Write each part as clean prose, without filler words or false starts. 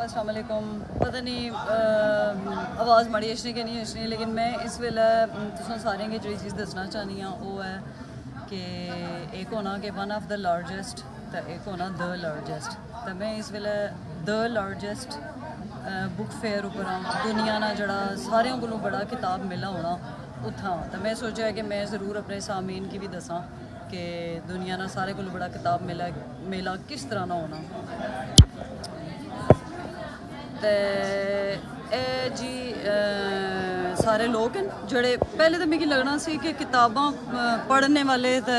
अस्सलाम वालेकुम। पता नहीं आवाज़ माड़ी अच्छी कि नहीं अच्छी, लेकिन मैं इस वेले तुसें सारें गी जेह्ड़ी चीज़ दस्सना चाहनी आं ओह् है कि एक होना कि वन ऑफ द लार्जेस्ट ते एक होना द लार्जेस्ट। ते मैं इस वेले द लार्जेस्ट बुक फेयर उप्पर आं, दुनिया ना जेह्ड़ा सारें कोलों बड़ा किताब मेला होना उत्थां। ते मैं सोचेआ कि मैं ज़रूर अपने सामीन गी भी दस्सां कि दुनिया ना सारे कोलों बड़ा किताब मेला किस तरह ना होना। ते जी सारे लोग न जेह्ड़े पहले तो मिगी लगना सी कि किताबां पढ़ने वाले ते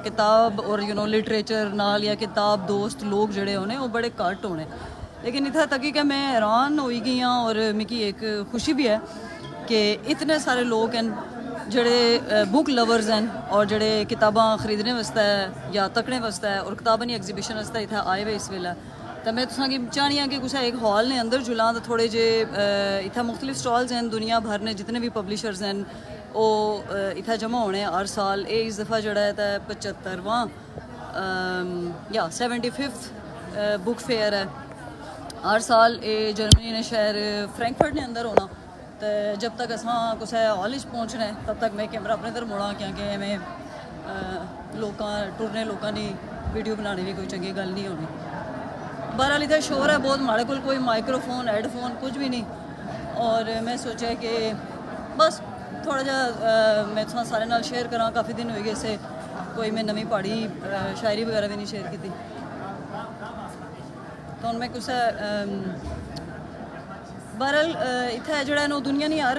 किताब और लिटरेचर नाल या किताब दोस्त लोग जेह्ड़े होने वो बड़े घट्ट होने, लेकिन इत्थै तक कि मैं हैरान होई गई हाँ। और मिगी एक खुशी भी है कि इतने सारे लोग हैं जेह्ड़े बुक लवर्स हैं और जेह्ड़े किताबां खरीदने वास्ते या तकने वास्ते और किताबां दी एग्जीबिशन वास्ते इत्थै आए हुए इस वेल्लै। तो मैं तुसेंगी चाहनी हाँ कि कुछ एक हॉल ने अंदर जुलां तो थोड़े जे इत्थै मुख्तलिफ स्टॉल्स हैं, दुनिया भर ने जितने भी पब्लिशर्स हैं वो इत्थै जमा होने हर साल। ये इस दफ़ा जोड़ा है 75वां या 75th बुक फेयर है हर साल। ये जर्मनी ने शहर फ्रैंकफर्ट ने अंदर होना। तो जब तक अस कुछ हॉल पहुँचना है तब तक मैं कैमरा अपने इधर मोड़ा, क्योंकि मैं टुरने लोगों की वीडियो बनाने भी कोई चंगी गल नहीं होनी। बहरहाल इधर शोर है बहुत, हमारे को कोई माइक्रोफोन हेडफोन कुछ भी नहीं। और मैं सोचा कि बस थोड़ा जा मैं तुम सारे नाल शेयर करा। काफ़ी दिन हो गए से कोई मैं नवी पहाड़ी शायरी वगैरह भी नहीं शेयर की। तो मैं कुछ बहरहाल इत्थै जेह्ड़ा न दुनिया नहीं हर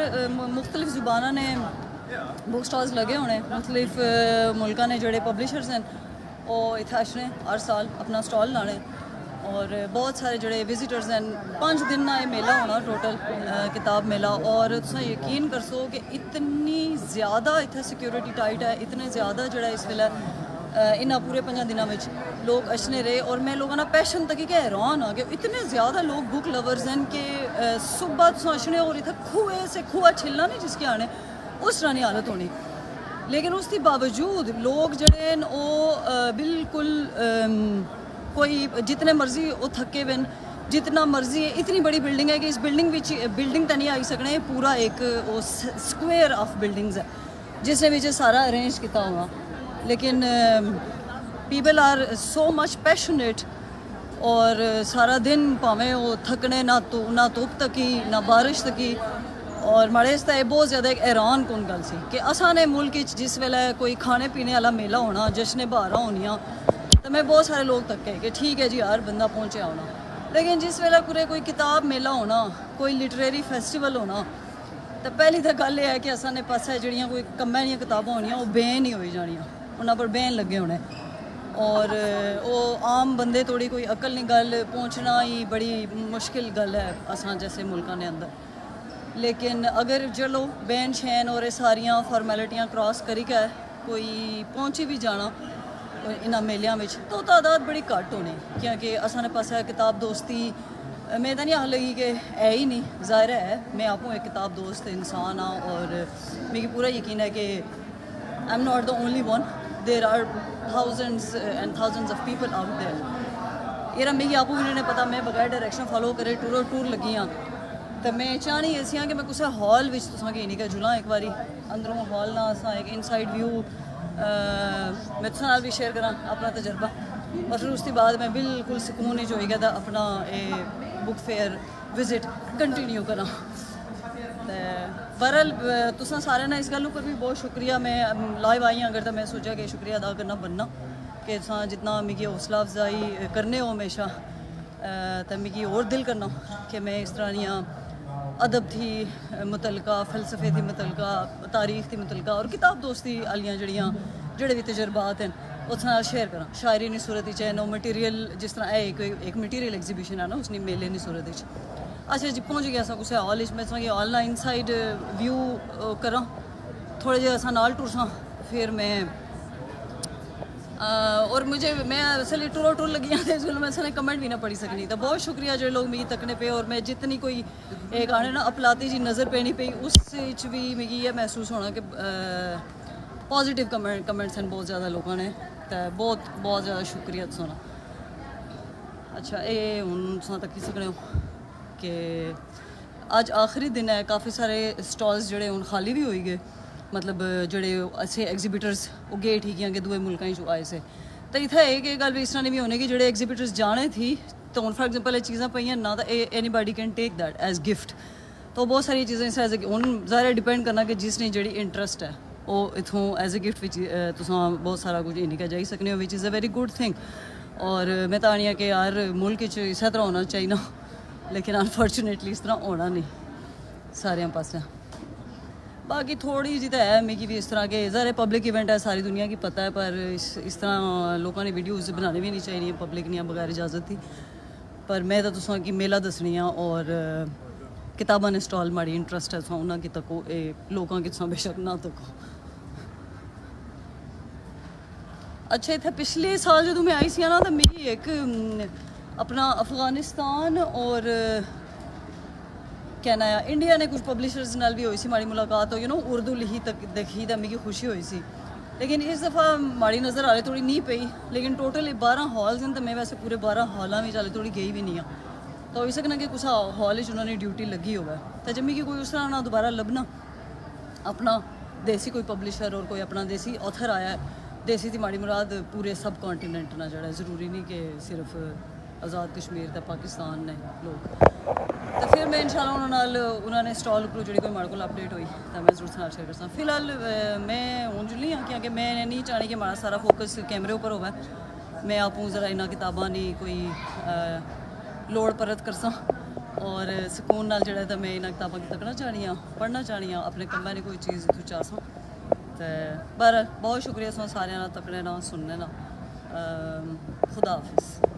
मुख्तलिफ जुबाना ने बुक स्टॉल्स लगे होने, मुख्तलिफ मुल्का ने जेह्ड़े पब्लिशर्स हैं वो इत्थै आशने हर साल अपना स्टॉल लाने। और बहुत सारे जोड़े विजिटर्स हैं। 5 दिन ना ये मेला होना टोटल किताब मेला। और तुम यकीन कर सो कि इतनी ज़्यादा इत्थै सिक्योरिटी टाइट है, इतने ज़्यादा जोड़ा इस वेले इन्ना पूरे 5 दिनों में लोग अचने रहे। और मैं लोगों ना पैशन तक कि हैरान हाँ कि इतने ज़्यादा लोग बुक लवर्स हैं कि सुबह तुम अचने और इतना खूहे से खूहा छिलना नहीं जिसके आने उस तरह की हालत होनी। लेकिन उसके बावजूद लोग जड़े वो बिल्कुल कोई जितने मर्जी वो थके हुए जितना मर्जी है। इतनी बड़ी बिल्डिंग है कि इस बिल्डिंग तो नहीं आई सकने, पूरा एक वो स्क्वेयर ऑफ बिल्डिंग्स है जिसने भी सारा अरेंज किया हुआ। लेकिन people are so much passionate और सारा दिन भावें वो थकने ना धुप तकी ना बारिश तकी। और माड़े इसदा बहुत ज़्यादा एक हैरान कौन गल सी कि असाने मुल्क जिस वेले कोई खाने पीने वाला मेला होना, जश्न बहारां होनियां, तो मैं बहुत सारे लोग तक कि ठीक है जी हर बंदा पहुँचा होना। लेकिन जिस वेले पूरे कोई किताब मेला होना, कोई लिटरेरी फेस्टिवल होना, तो पहली तो गल है कि असाने पासे जड़ियाँ कोई कम्मै दियां किताबां होनियां वो बैन ही होई जानियां, उन्हां पर बैन लगे होने। और वो आम बंदे थोड़ी कोई अकल नहीं गल पहुँचना ही बड़ी मुश्किल गल है असां जैसे मुल्कां ने अंदर। लेकिन अगर चलो बैन शैन और सारियां फॉर्मैलिटियां क्रॉस करी के कोई पहुँची भी जाना इन्होंने मेलियां में तो तादाद बड़ी घट होनी। क्योंकि असाने पास किताब दोस्ती मैं तो नहीं आख लगी कि है ही नहीं, ज़ाहिर है मैं आपू एक किताब दोस्त इंसान हाँ। और मुझे पूरा यकीन है कि I am not the only one, there are thousands and thousands of people out there. ये मिगी आपू भी नहीं पता, मैं बगैर डायरेक्शन फॉलो करे टूर लगी हाँ। तो मैं चाहनी ऐसी हाँ कि मैं कुछ हॉल में तुसेंगी नहीं जुलां एक बारी अंदरों हॉल ना अस एक इनसाइड व्यू मैं तुसें नाल भी शेयर करा अपना तजर्बा। और फिर उसके बाद मैं बिल्कुल सुकून ही होई गया अपना ये बुक फेयर विजिट कंटिन्यू करा। तो बहरहाल तुसें सारे ना इस गल पर भी बहुत शुक्रिया। मैं लाइव आई हाँ अगर तो मैं सोचा कि शुक्रिया अदा करना बनना कि जितना मिगी हौसला अफजाई करने हो हमेशा, तो मिगी और दिल करना कि मैं इस तरह दियां अदब थी मुतलका, फ़लसफ़े थी मुतलका, तारीख़ थी मुतलका और किताब दोस्ती आलियां जेह्ड़े भी तजर्बात हैं उस नाल शेयर करा। शायरी दी सूरत च नो मटीरियल जिस तरह है एक मटीरियल एग्जीबिशन है ना उसने मेले की सूरत। अच्छा जी पहुँच गया असा कुछ हॉल मैं तुसेंगी हॉल ना इनसाइड व्यू करा थोड़े जे असा नाल टुरसां फिर मैं और मैं असली टूर लगी हाँ तो मैं असली कमेंट भी ना पढ़ी सकनी। तो बहुत शुक्रिया जो लोग मिगी तकने पे। और मैं जितनी कोई एक आने ना अपलाती जी नज़र पैनी पई उस भी मिगी ये महसूस होना कि पॉजिटिव कमेंट्स हैं बहुत ज़्यादा लोगों ने। तो बहुत ज़्यादा शुक्रिया तुसां। अच्छा ये हूँ तुसां तक्की सकने हो कि अज आखिरी दिन है, काफ़ी सारे स्टॉल्स जोड़े हूँ खाली भी हो गए, मतलब जोड़े अच्छे एग्जीबिटर्स वो गे ठीक हैं कि दूए मुल्कों चो आए से। तो इत्थै एक गल भी इस तरह नहीं भी होने कि जोड़े एग्जीबिटर्स जाने थी तो हूँ फॉर एग्जाम्पल चीज़ां पेइयां ना तो anybody can take that as gift. तो बहुत सारी चीज़ें इस एज हूँ ज़ाहिर डिपेंड करना कि जिसने जी इंटरस्ट है वो इतों एज ए गिफ्ट तुसां बहुत सारा कुछ लेके जाई सकने हो, which is a very good thing. और मैं तो आनी कि यार मुल्क इस तरह होना चाहिए, लेकिन अनफॉर्चुनेटली इस तरह होना नहीं सारे पास। बाकी थोड़ी जी तो है मिगी भी इस तरह के ज़ाहिर पब्लिक इवेंट है, सारी दुनिया की पता है, पर इस तरह लोगों ने वीडियोज़ बनाने भी नहीं चाहिए पब्लिक नहीं बगैर इजाज़त थी। पर मैं तो तुसां की मेला दसनी और किताबां ने स्टॉल माड़ी इंटरस्ट है तुसां उन्होंने की तको, लोगों की तुसां बेशक ना तको। अच्छा इतने पिछले साल जो मैं आई सी ना तो मेरी एक अपना अफगानिस्तान और कहना है इंडिया ने कुछ पब्लिशर्स नाल भी हुई सी माड़ी मुलाकात, हो उर्दू लिखी तक देखी तो मिगी खुशी हुई सी। लेकिन इस दफ़ा माड़ी नज़र हाले थोड़ी नहीं पई, लेकिन टोटल 12 हॉल्स हैं तो मैं वैसे पूरे 12 हॉलों में हाले थोड़ी गई भी नहीं हाँ। तो हो सकना कि कुछ हॉल उन्होंने ड्यूटी लगी होगा, तो जब मिगी कोई उस तरह ना दोबारा लभना अपना देसी कोई पब्लिशर और कोई अपना देसी ऑथर आया है, देसी की माड़ी मुराद पूरे सब कॉन्टीनेंट ना जड़ा, ज़रूरी नहीं कि सिर्फ आज़ाद कश्मीर तो पाकिस्तान ने लोग। तो फिर मैं इंशाल्लाह उन्होंने स्टॉल पर जी कोई माड़े को अपडेट हुई तो मैं जरूर साथ शेयर करसा। फिलहाल मैं हूँ जुली हाँ क्योंकि मैं नहीं चाहनी कि हमारा सारा फोकस कैमरे ऊपर होगा, मैं आपू ज़रा इन्होंने किताबा नहीं कोई लोड़ परत करसा और सुकून नाल जड़ा तो मैं इन्होंने किताबा की तकना चाहनी हाँ, पढ़ना चाहनी हाँ, अपने कम्में कोई चीज़ इतों चाह सा। तो बहरहाल बहुत शुक्रिया सारे तकने ना सुनने ना। खुदा हाफिज़।